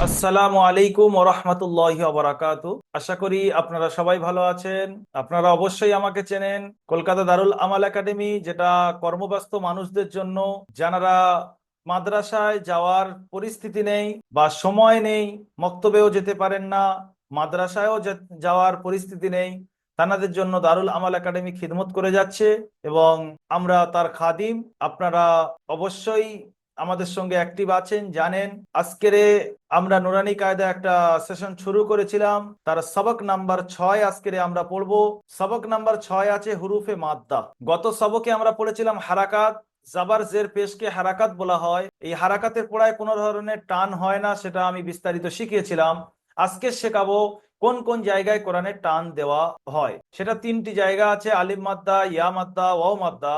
আসসালামু আলাইকুম ওয়া রাহমাতুল্লাহি ওয়া বারাকাতু। আশা করি আপনারা সবাই ভালো আছেন। আপনারা অবশ্যই আমাকে চেনেন, কলকাতা দারুল আমাল একাডেমি, যেটা কর্মব্যস্ত মানুষদের জন্য, যারা মাদ্রাসায় যাওয়ার পরিস্থিতি নেই বা সময় নেই, মক্তবেও যেতে পারেন না, মাদ্রাসায়ও যাওয়ার পরিস্থিতি নেই, তাদের জন্য দারুল আমাল একাডেমি খিদমত করে যাচ্ছে এবং আমরা তার খাদিম। আপনারা অবশ্যই আমাদের সঙ্গে অ্যাক্টিভ আছেন, জানেন। আজকের আমরা নুরানি কায়দা একটা সেশন শুরু করেছিলাম, তার সবক নাম্বার 6 আজকের আমরা পড়বো। সবক নাম্বার 6 আছে হুরুফে মাদ্দা। গত সবকে আমরা পড়েছিলাম হারাকাত। জাবার জের পেশকে হারাকাত বলা হয়। এই হারাকাতের পড়ায় কোনো ধরনের টান হয় না, সেটা আমি বিস্তারিত শিখিয়েছিলাম। আজকে শেখাবো কোন কোন জায়গায় কোরআনে টান দেওয়া হয়। সেটা তিনটি জায়গা আছে: আলিফ মাদ্দা, ইয়া মাদ্দা, ওয়াও মাদ্দা,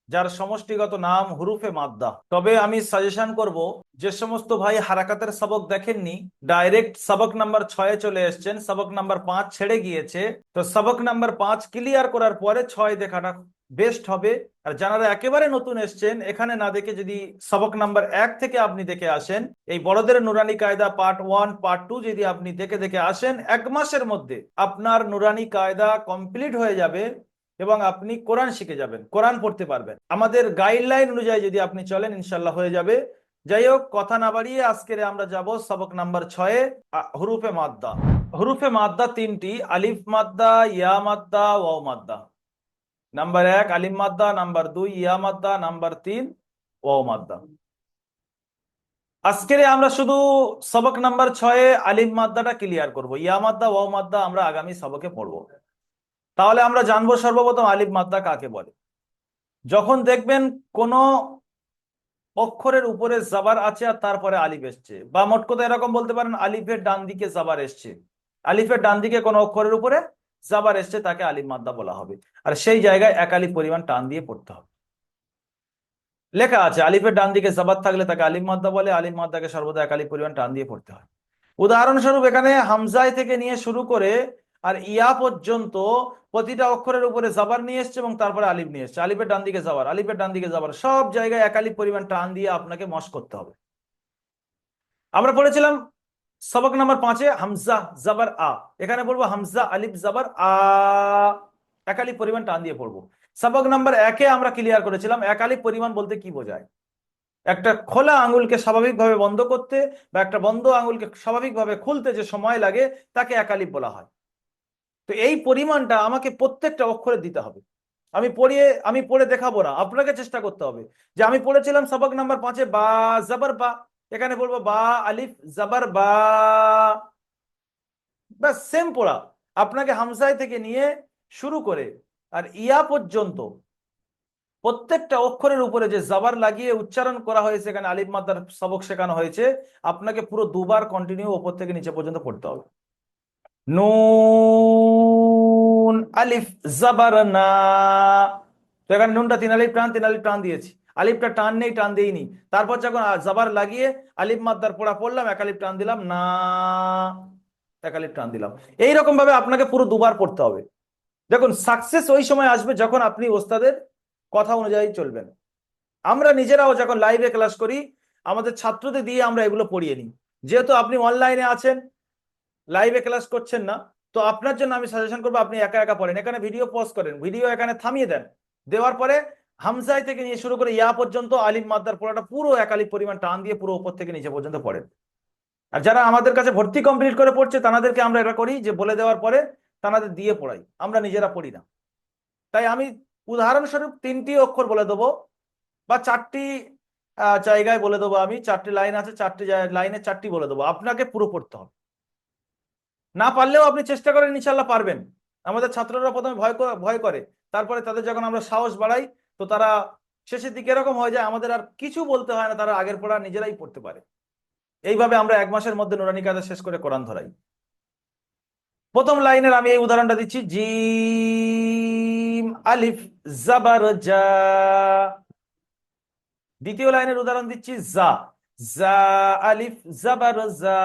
যার সমষ্টিগত নাম হুরুফে মাদ্দা। তবে আমি সাজেশন করব, যে সমস্ত ভাই হারাকাতের সবক দেখেননি, ডাইরেক্ট সবক নাম্বার 6 চলে এসেছেন, সবক নাম্বার 5 ছেড়ে গিয়েছে, তো সবক নাম্বার 5 ক্লিয়ার করার পরে 6 দেখাটা বেস্ট হবে। আর যারা একেবারে নতুন এসছেন, এখানে না দেখে যদি সবক নাম্বার 1 থেকে আপনি দেখে আসেন, এই বড়দের নুরানি কায়দা পার্ট 1 পার্ট 2 যদি আপনি দেখে দেখে আসেন, 1 মাসের মধ্যে আপনার নুরানি কায়দা কমপ্লিট হয়ে যাবে এবং আপনি কোরআন শিখে যাবেন, কোরআন পড়তে পারবেন। আমাদের গাইডলাইন অনুযায়ী যদি আপনি চলেন, ইনশাল্লাহ হয়ে যাবে। যাই হোক, কথা না বাড়িয়ে আজকের আমরা যাব সবক নাম্বার 6, হুরুফে মাদ্দা। হুরুফে মাদ্দা তিনটি: আলিফ মাদ্দা, ইয়া মাদ্দা, ওয়াও মাদ্দা। নাম্বার 1 আলিফ মাদ্দা, নাম্বার 2 ইয়া মাদ্দা, নাম্বার 3 ওয়াও মাদ্দা। আজকের আমরা শুধু সবক নাম্বার 6 আলিফ মাদ্দাটা ক্লিয়ার করব, ইয়া মাদ্দা ওয়াও মাদ্দা আমরা আগামী সবকে পড়বো। তাহলে আমরা জানবো সর্বপ্রথম আলিফ মাদ্দা কাকে বলে। যখন দেখবেন কোন অক্ষরের উপরে জাবার আছে আর তারপরে আলিফ এসছে, বা মোট কথা এরকম বলতে পারেন আলিফের ডান দিকে জাবার এসছে, আলিফের ডান দিকে কোন অক্ষরের উপরে জাবার এসছে, তাকে আলিফ মাদ্দা বলা হবে। আর সেই জায়গায় এক আলিফ পরিমাণ টান দিয়ে পড়তে হবে। লেখা আছে আলিফের ডান দিকে জাবার থাকলে তাকে আলিফ মাদ্দা বলে, আলিফ মাদ্দাকে সর্বদা এক আলিফ পরিমাণ টান দিয়ে পড়তে হয়। উদাহরণস্বরূপ এখানে হামজায় থেকে নিয়ে শুরু করে আর ইয়া পর্যন্ত প্রতিটা অক্ষরের উপরে জাবার নিয়ে এসছে এবং তারপরে আলিফ নিয়ে এসছে। আলিফের ডান দিকে জাবার, আলিফের ডান দিকে জাবার, সব জায়গায় এক আলিফ পরিমাণ টান দিয়ে আপনাকে মশ করতে হবে। আমরা পড়েছিলাম সবক নাম্বার 5 হামজা জাবার আ, এখানে বলবো হামজা আলিফ জাবার আ, এক আলিফ পরিমাণ টান দিয়ে পড়বো। সবক নাম্বার 1 আমরা ক্লিয়ার করেছিলাম এক আলিফ পরিমাণ বলতে কি বোঝায়। একটা খোলা আঙুলকে স্বাভাবিকভাবে বন্ধ করতে বা একটা বন্ধ আঙুলকে স্বাভাবিকভাবে খুলতে যে সময় লাগে, তাকে এক আলিফ বলা হয়। তো এই পরিমাণটা আমাকে প্রত্যেকটা অক্ষরে দিতে হবে। আমি পড়ে দেখাবো না, আপনাকে চেষ্টা করতে হবে। যে আমি পড়েছিলাম সবক নাম্বার 5 বা জাবার বা, এখানে বলবো বা আলিফ জাবার বা, ব্যাস সেম পড়া। আপনাকে হামজায় থেকে নিয়ে শুরু করে আর ইয়া পর্যন্ত প্রত্যেকটা অক্ষরের উপরে যে জাবার লাগিয়ে উচ্চারণ করা হয়েছে, এখানে আলিফ মাদ্দার সবক শেখানো হয়েছে, আপনাকে পুরো দুবার কন্টিনিউ ওপর থেকে নিচে পর্যন্ত পড়তে হবে। নুন আলিফ জাবার না, তো এখানে নুনটা 3 আলিফ টান, 3 আলিফ টান দিয়েছি, আলিফটা টান নেই, টান দেইনি। তারপর যখন জাবার লাগিয়ে আলিফ মাদ্দার পড়া পড়লাম, 1 আলিফ টান দিলাম না, 1 আলিফ টান দিলাম। এইরকম ভাবে আপনাকে পুরো দুবার পড়তে হবে। দেখুন, সাকসেস ওই সময় আসবে যখন আপনি ওস্তাদের কথা অনুযায়ী চলবেন। আমরা নিজেরাও যখন লাইভে ক্লাস করি, আমাদের ছাত্রদের দিয়ে আমরা এগুলো পড়িয়ে নিই। যেহেতু আপনি অনলাইনে আছেন, লাইভে ক্লাস করছেন না, তো আপনার জন্য আমি সাজেশন করবো আপনি একা একা পড়েন। এখানে ভিডিও পজ করেন, ভিডিও এখানে থামিয়ে দেন, দেওয়ার পরে হামজাই থেকে নিয়ে শুরু করে ইয়া পর্যন্ত আলিফ মাদ্দার পড়াটা পুরো 1 আলিফ পরিমাণ টান দিয়ে পুরো উপর থেকে নিচে পর্যন্ত পড়েন। আর যারা আমাদের কাছে ভর্তি কমপ্লিট করে পড়ছে, তাদেরকে আমরা এটা করি যে বলে দেওয়ার পরে তাদের দিয়ে পড়াই, আমরা নিজেরা পড়ি না। তাই আমি উদাহরণস্বরূপ 3টি অক্ষর বলে দেবো বা 4টি জায়গায় বলে দেবো। আমি 4টি লাইন আছে, 4টি লাইনে 4টি বলে দেবো, আপনাকে পুরো পড়তে হবে। না পারলেও আপনি চেষ্টা করেন, ইনশাল্লাহ পারবেন। আমাদের ছাত্ররা প্রথমে ভয় করে, তারপরে তাদের যখন আমরা সাহস বাড়াই, তো তারা শেষের দিকে এরকম হয়ে যায়, আমাদের আর কিছু বলতে হয় না, তারা আগের পড়া নিজেরাই পড়তে পারে। এইভাবে আমরা 1 মাসের মধ্যে নুরানি কায়দা শেষ করে কোরআন ধরাই। প্রথম লাইনের আমি এই উদাহরণটা দিচ্ছি: জিম আলিফ জাবার জা। দ্বিতীয় লাইনের উদাহরণ দিচ্ছি জা, জা আলিফ জাবার জা।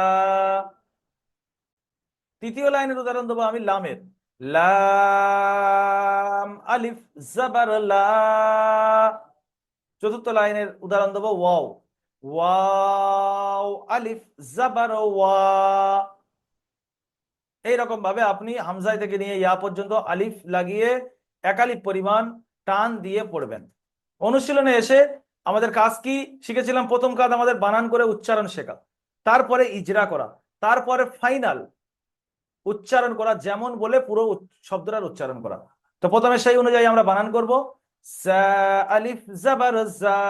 তৃতীয় লাইনের উদাহরণ দেবো আমি লামের, লাম আলিফ জাবার লা। চতুর্থ লাইনের উদাহরণ দেবো ওয়াও, ওয়াও আলিফ জাবার ওয়া। এইরকম ভাবে আপনি হামজায় থেকে নিয়ে ইয়া পর্যন্ত আলিফ লাগিয়ে একালিফ পরিমাণ টান দিয়ে পড়বেন। অনুশীলনে এসে আমাদের কাজ কি শিখেছিলাম? প্রথম কাজ আমাদের বানান করে উচ্চারণ শেখা, তারপরে ইজরা করা, তারপরে ফাইনাল উচ্চারণ করা, যেমন বলে পুরো শব্দটার উচ্চারণ করা। তো প্রথমে সেই অনুযায়ী আমরা বানান করব। সা আলিফ জাবার জা,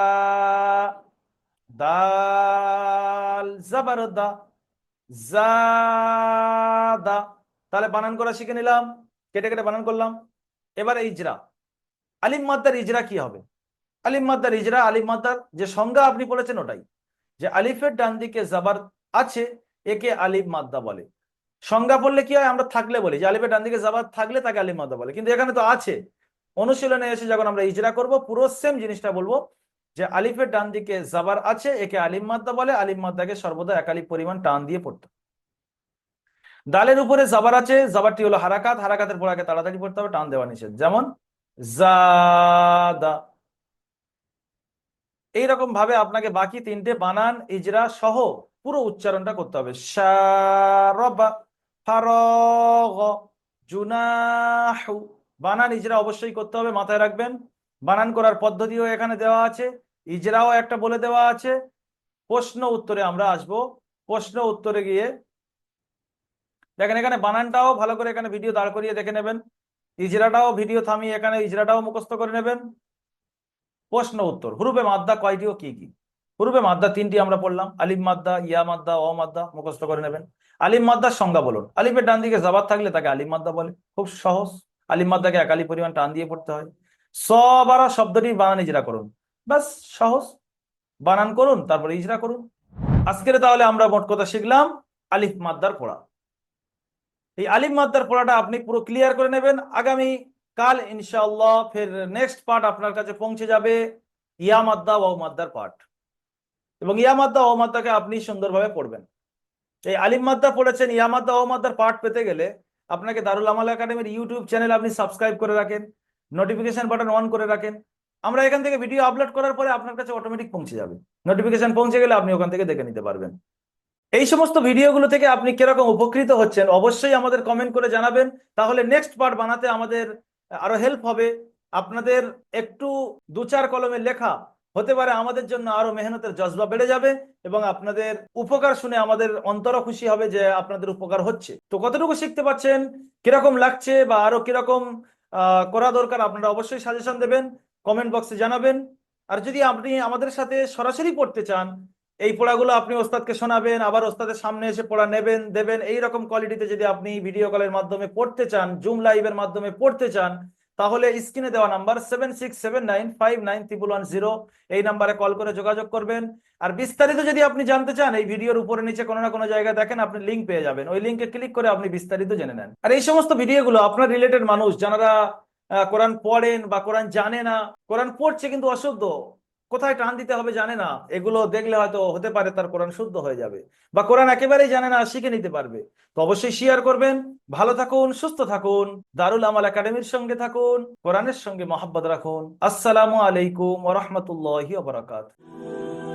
দাল জাবার দা, জাদা। তাহলে বানান করা শিখে নিলাম, কেটে কেটে বানান করলাম। এবারে ইজরা, আলিফ মাদ্দার ইজরা কি হবে? আলিফ মাদ্দার ইজরা, আলিফ মাদ্দার যে সংজ্ঞা আপনি পড়েছেন ওটাই, যে আলিফের ডান দিকে জাবার আছে একে আলিফ মাদ্দা বলে। সংজ্ঞা পড়লে কি হয়? আমরা থাকলে বলি যে আলিফের ডান দিকে জাবার থাকলে তাকে আলিফ মাদ্দা বলে, কিন্তু এখানে তো আছে। অনুশীলনে এসে যখন আমরা ইজরা করব পুরো সেম জিনিসটা বলবো, যে আলিফের ডান দিকে জাবার আছে একে আলিফ মাদ্দা বলে, আলিফ মাদ্দাকে সর্বদা একালিফ পরিমাণ টান দিয়ে পড়তে। দালের উপরে জাবার আছে, জাবারটি হলো হারাকাত, হারাকাতের পর আগে তাড়াতাড়ি পড়তে হবে, টান দেওয়া নিষেধ। যেমন জাদা। এইরকম ভাবে আপনাকে বাকি তিনটে বানান ইজরা সহ পুরো উচ্চারণটা করতে হবে। শারাবা, ফারাগ, জুনাহু। বানান ইজরা অবশ্যই করতে হবে, মাথায় রাখবেন। বানান করার পদ্ধতিও এখানে দেওয়া আছে, ইজরাও একটা বলে দেওয়া আছে। প্রশ্ন উত্তরে আমরা আসব। প্রশ্ন উত্তরে গিয়ে দেখেন এখানে বানানটাও ভালো করে এখানে ভিডিও দাঁড় করিয়ে দেখে নেবেন, ইজরাটাও ভিডিও থামিয়ে এখানে ইজরাটাও মুখস্থ করে নেবেন। প্রশ্ন উত্তর, হুরুফে মাদ্দা কয়টি ও কি কি? হুরুফে মাদ্দা তিনটি আমরা পড়লাম, আলিফ মাদ্দা, ইয়া মাদ্দা, অ মাদ্দা, মুখস্থ করে নেবেন। আলিফ মাদ্দার সংজ্ঞা বলুন। আলিফের ডান দিকে জাবার থাকলে তাকে আলিফ মাদ্দা বলে, খুব সহজ। আলিফ মাদ্দাকে একালি পরিমাণ টান দিয়ে পড়তে হয়। সবারা শব্দটি বানান ইজরা করুন, বাস সহজ। বানান করুন তারপরে ইজরা করুন। আজকের তাহলে আমরা মোট কথা শিখলাম আলিফ মাদ্দার পড়া। এই আলিফ মাদ্দার পড়াটা আপনি পুরো ক্লিয়ার করে নেবেন। আগামী কাল ইনশাআল্লাহ ফের নেক্সট পার্ট আপনার কাছে পৌঁছে যাবে, ইয়া মাদ্দা ওয়াও মাদ্দার পার্ট। এবং ইয়া মাদ্দা ওয়াও মাদ্দাকে আপনি সুন্দরভাবে পড়বেন। এই আলিফ মাদ্দা পড়েছেন, ইয়া মাদ্দা ওয়াও মাদ্দার পার্ট পেতে গেলে আপনাকে দারুল আমাল একাডেমির ইউটিউব চ্যানেল আপনি সাবস্ক্রাইব করে রাখেন, নোটিফিকেশন বাটন অন করে রাখেন। আমরা এখান থেকে ভিডিও আপলোড করার পরে আপনার কাছে অটোমেটিক পৌঁছে যাবে, নোটিফিকেশন পৌঁছে গেলে আপনি ওখান থেকে দেখে নিতে পারবেন। এই সমস্ত ভিডিওগুলো থেকে আপনি কিরকম উপকৃত হচ্ছেন অবশ্যই আমাদের কমেন্ট করে জানাবেন, তাহলে নেক্সট পার্ট বানাতে আমাদের আরো হেল্প হবে। আপনাদের একটু দু চার কলমে লেখা হতে পারে আমাদের জন্য আরো মেহনতের জজবা বেড়ে যাবে, এবং আপনাদের উপকার শুনে আমাদের অন্তরও খুশি হবে যে আপনাদের উপকার হচ্ছে। তো কতটুকু শিখতে পাচ্ছেন, কিরকম লাগছে, বা আরো কিরকম করা দরকার, আপনারা অবশ্যই সাজেশন দেবেন, কমেন্ট বক্সে জানাবেন। আর যদি আপনি আমাদের সাথে সরাসরি পড়তে চান, এই পড়াগুলো আপনি ওস্তাদকে শোনাবেন, আবার ওস্তাদের সামনে এসে পড়া নেবেন দেবেন, এই রকম কোয়ালিটিতে যদি আপনি ভিডিও কলের মাধ্যমে পড়তে চান, জুম লাইভের মাধ্যমে পড়তে চান, তাহলে স্ক্রিনে দেওয়া নাম্বার 7679591110 এই নাম্বারে কল করে যোগাযোগ করবেন। আর বিস্তারিত যদি আপনি জানতে চান, এই ভিডিওর উপরে নিচে কোনো না কোনো জায়গায় দেখেন আপনি লিঙ্ক পেয়ে যাবেন, ওই লিঙ্কে ক্লিক করে আপনি বিস্তারিত জেনে নেন। আর এই সমস্ত ভিডিওগুলো আপনার রিলেটেড মানুষ যারা কোরআন পড়েন বা কোরআন জানে না, কোরআন পড়ছে কিন্তু অশুদ্ধ, কোথায় টান দিতে হবে জানে না, এগুলো দেখলে হয়তো হতে পারে তার কোরআন শুদ্ধ হয়ে যাবে, বা কোরআন একেবারেই জানে না, শিখে নিতে পারবে। তো অবশ্যই শেয়ার করবেন। ভালো থাকুন, সুস্থ থাকুন, দারুল আমাল একাডেমির সঙ্গে থাকুন, কোরআনের সঙ্গে মহাব্বত রাখুন। আসসালামু আলাইকুম ওয়া রাহমাতুল্লাহি ওয়া বারাকাতুহু।